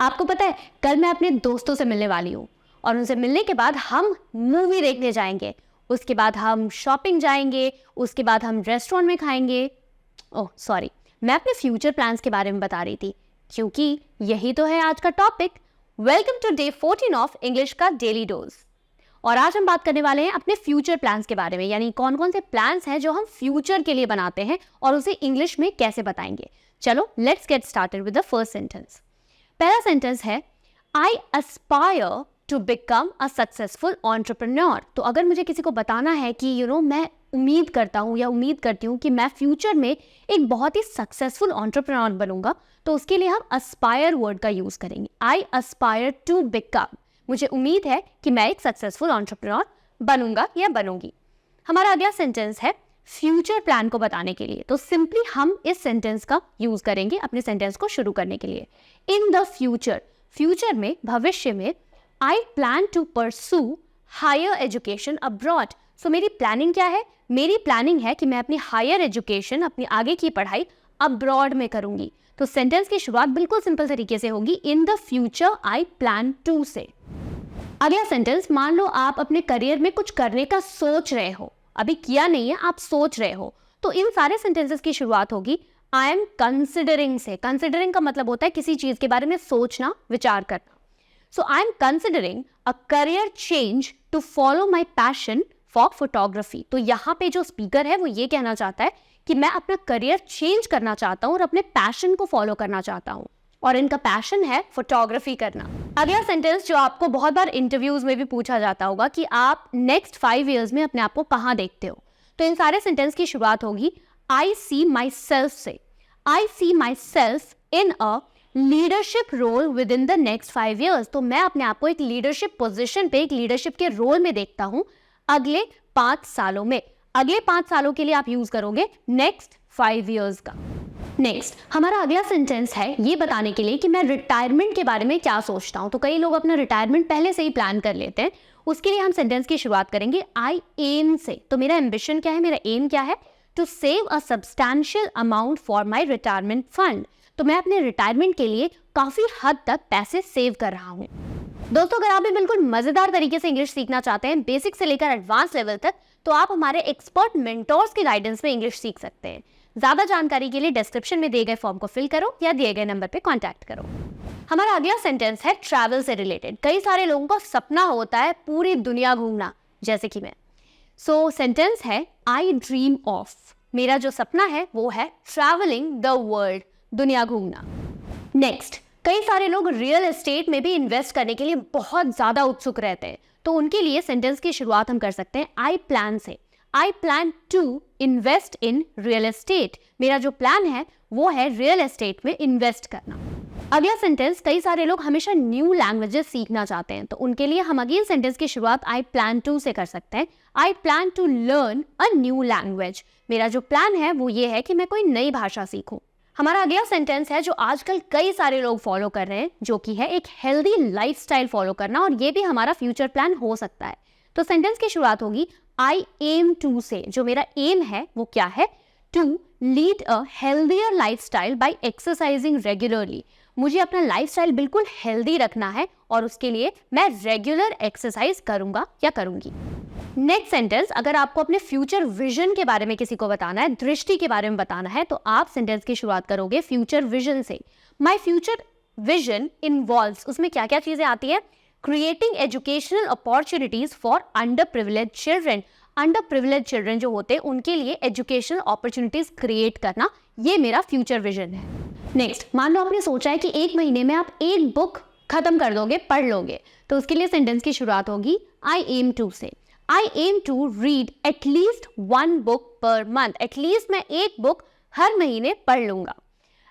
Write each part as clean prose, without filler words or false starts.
आपको पता है कल मैं अपने दोस्तों से मिलने वाली हूँ और उनसे मिलने के बाद हम मूवी देखने जाएंगे, उसके बाद हम शॉपिंग जाएंगे, उसके बाद हम रेस्टोरेंट में खाएंगे। ओह सॉरी, मैं अपने फ्यूचर प्लान्स के बारे में बता रही थी क्योंकि यही तो है आज का topic. Welcome to day 14 of English का डेली डोज। और आज हम बात करने वाले हैं अपने फ्यूचर प्लान्स के बारे में, यानी कौन कौन से प्लान्स हैं जो हम फ्यूचर के लिए बनाते हैं और उसे इंग्लिश में कैसे बताएंगे। चलो let's get started with the first sentence. पहला सेंटेंस है I aspire to become a successful entrepreneur. तो अगर मुझे किसी को बताना है कि मैं उम्मीद करता हूँ या उम्मीद करती हूँ कि मैं फ्यूचर में एक बहुत ही सक्सेसफुल एंटरप्रेन्योर बनूंगा, तो उसके लिए हम एस्पायर वर्ड का यूज करेंगे। आई एस्पायर टू बिकम, मुझे उम्मीद है कि मैं एक सक्सेसफुल एंटरप्रेन्योर बनूंगा या बनूंगी। हमारा अगला सेंटेंस है फ्यूचर प्लान को बताने के लिए। तो सिंपली हम इस सेंटेंस का यूज करेंगे अपने सेंटेंस को शुरू करने के लिए। इन द फ्यूचर, फ्यूचर में, भविष्य में, I plan to pursue higher education abroad. So मेरी प्लानिंग क्या है? मेरी प्लानिंग है कि मैं अपनी हायर एजुकेशन, अपनी आगे की पढ़ाई अब्रॉड में करूंगी। तो सेंटेंस की शुरुआत बिल्कुल सिंपल तरीके से होगी, in the future I plan to से। अगला सेंटेंस, मान लो आप अपने करियर में कुछ करने का सोच रहे हो, अभी किया नहीं है, आप सोच रहे हो, तो इन सारे सेंटेंसेस की शुरुआत होगी आई एम कंसिडरिंग से। कंसिडरिंग का मतलब होता है किसी चीज के बारे में सोचना, विचार करना। So I am considering a career change to follow my passion for photography. तो यहाँ पे जो स्पीकर है वो ये कहना चाहता है कि मैं अपना करियर चेंज करना चाहता हूँ और अपने पैशन को फॉलो करना चाहता हूँ, और इनका पैशन है फोटोग्राफी करना। अगला सेंटेंस जो आपको बहुत बार इंटरव्यूज में भी पूछा जाता होगा कि आप नेक्स्ट 5 इयर्स में अपने आप को कहाँ देखते हो, तो इन सारे सेंटेंस की शुरुआत होगी आई सी माई सेल्फ से। I see myself in a leadership role within the next 5 years. तो मैं अपने आप को एक लीडरशिप पोजिशन पे, एक लीडरशिप के रोल में देखता हूँ अगले 5 सालों में। अगले 5 सालों के लिए आप यूज करोगे नेक्स्ट 5 इयर्स का। नेक्स्ट हमारा अगला सेंटेंस है ये बताने के लिए कि मैं रिटायरमेंट के बारे में क्या सोचता हूँ। तो कई लोग अपना रिटायरमेंट पहले से ही प्लान कर लेते हैं, उसके लिए हम सेंटेंस की शुरुआत करेंगे आई एम से। तो मेरा एम्बिशन क्या है, मेरा एम क्या है? To save a substantial amount for my retirement fund. तो मैं अपने रिटायरमेंट के लिए काफी हद तक पैसे सेव कर रहा हूँ। दोस्तों, अगर आप भी बिल्कुल मजेदार तरीके से इंग्लिश सीखना चाहते हैं, बेसिक से लेकर एडवांस लेवल तक, तो आप हमारे एक्सपर्ट मेंटोर्स के गाइडेंस में इंग्लिश सीख सकते हैं। ज्यादा जानकारी के लिए डिस्क्रिप्शन में दिए गए फॉर्म को फिल करो या दिए गए नंबर पे कांटेक्ट करो। हमारा अगला सेंटेंस है ट्रैवल से रिलेटेड। कई सारे लोगों का सपना होता है पूरी दुनिया घूमना, जैसे कि मैं। सो सेंटेंस है आई ड्रीम ऑफ, मेरा जो सपना है वो है ट्रैवलिंग द वर्ल्ड, दुनिया घूमना। नेक्स्ट, कई सारे लोग रियल एस्टेट में भी इन्वेस्ट करने के लिए बहुत ज्यादा उत्सुक रहते हैं, तो उनके लिए सेंटेंस की शुरुआत हम कर सकते हैं आई प्लान से। I plan to invest in real estate. मेरा जो प्लान है वो है रियल एस्टेट में इन्वेस्ट करना। अगला सेंटेंस, कई सारे लोग हमेशा न्यू लैंग्वेजेस सीखना चाहते हैं, तो उनके लिए हम अगेन सेंटेंस की शुरुआत आई प्लान टू से कर सकते हैं। I plan to learn a new language. मेरा जो प्लान है वो ये है कि मैं कोई नई भाषा सीखूं। हमारा अगला सेंटेंस है जो आजकल कई सारे लोग फॉलो कर रहे हैं, जो कि है एक हेल्दी लाइफस्टाइल फॉलो करना, और ये भी हमारा फ्यूचर प्लान हो सकता है। तो सेंटेंस की शुरुआत होगी आई एम टू से। जो मेरा एम है वो क्या है? To lead a healthier lifestyle by exercising regularly. मुझे अपना लाइफस्टाइल बिल्कुल हेल्दी रखना है और उसके लिए मैं रेगुलर एक्सरसाइज करूंगा या करूंगी। नेक्स्ट सेंटेंस, अगर आपको अपने फ्यूचर विजन के बारे में किसी को बताना है, दृष्टि के बारे में बताना है, तो आप सेंटेंस की शुरुआत करोगे फ्यूचर विजन से। माय फ्यूचर विजन इन्वॉल्व्स, उसमें क्या क्या चीजें आती है? Creating educational opportunities for under privilege children. Under privilege children जो होते हैं उनके लिए एजुकेशनल अपॉर्चुनिटीज क्रिएट करना, ये मेरा फ्यूचर विजन है। नेक्स्ट, मान लो आपने सोचा है कि 1 महीने में आप एक बुक खत्म कर दोगे, पढ़ लोगे, तो उसके लिए सेंटेंस की शुरुआत होगी आई एम टू से। I am to read at least 1 book per month. At least मैं एक बुक हर महीने पढ़ लूंगा।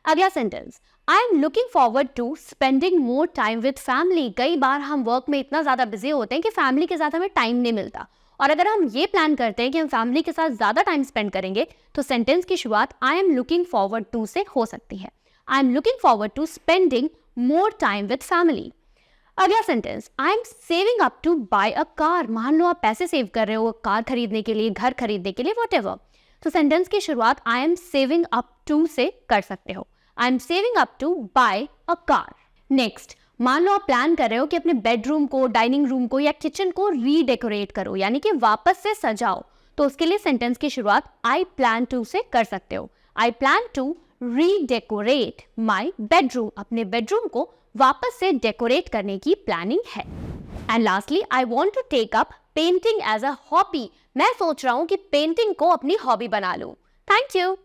अगला sentence, I am looking forward to spending more time with family. कई बार हम वर्क में इतना ज्यादा बिजी होते हैं कि फैमिली के साथ हमें टाइम नहीं मिलता, और अगर हम ये प्लान करते हैं कि हम फैमिली के साथ ज्यादा टाइम स्पेंड करेंगे, तो सेंटेंस की शुरुआत I am looking forward to से हो सकती है। I am looking forward to spending more time with family. अगला sentence, I am saving up to buy a car. मान लो आप पैसे सेव कर रहे हो कार खरीदने के लिए, घर खरीदने के लिए, व्हाटएवर, तो सेंटेंस की शुरुआत I am saving up to से कर सकते हो। I am saving up to buy a car. Next, मान लो आप प्लान कर रहे हो कि अपने बेडरूम को, डाइनिंग रूम को या किचन को रीडेकोरेट करो, यानी कि वापस से सजाओ। तो उसके लिए सेंटेंस की शुरुआत आई प्लान टू से कर सकते हो। I plan to redecorate my bedroom. अपने बेडरूम को वापस से डेकोरेट करने की प्लानिंग है। And lastly, I want to take up painting as a hobby. मैं सोच रहा हूं कि पेंटिंग को अपनी हॉबी बना लूं। Thank you.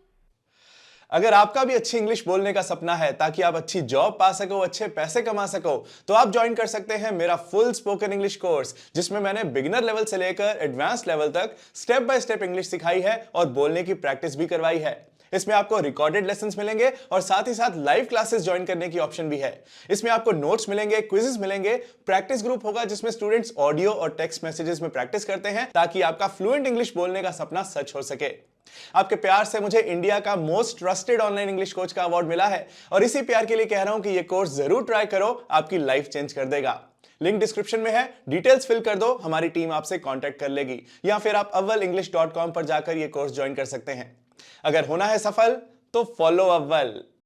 अगर आपका भी अच्छी इंग्लिश बोलने का सपना है ताकि आप अच्छी जॉब पा सको, अच्छे पैसे कमा सको, तो आप ज्वाइन कर सकते हैं मेरा फुल स्पोकन इंग्लिश कोर्स, जिसमें मैंने बिगिनर लेवल से लेकर एडवांस लेवल तक स्टेप बाय स्टेप इंग्लिश सिखाई है और बोलने की प्रैक्टिस भी करवाई है। इसमें आपको रिकॉर्डेड लेसन्स मिलेंगे और साथ ही साथ लाइव क्लासेस ज्वाइन करने की ऑप्शन भी है। इसमें आपको नोट्स मिलेंगे, क्विजेस मिलेंगे, प्रैक्टिस ग्रुप होगा जिसमें स्टूडेंट्स ऑडियो और टेक्स्ट मैसेजेस में प्रैक्टिस करते हैं ताकि आपका फ्लुएंट इंग्लिश बोलने का सपना सच हो सके। आपके प्यार से मुझे इंडिया का most trusted online English coach का अवार्ड मिला है और इसी प्यार के लिए कह रहा हूं कि यह कोर्स जरूर ट्राई करो, आपकी लाइफ चेंज कर देगा। लिंक डिस्क्रिप्शन में है, डिटेल्स फिल कर दो, हमारी टीम आपसे कांटेक्ट कर लेगी, या फिर आप avvalenglish.com पर जाकर यह कोर्स ज्वाइन कर सकते हैं। अगर होना है सफल तो फॉलो अव्वल।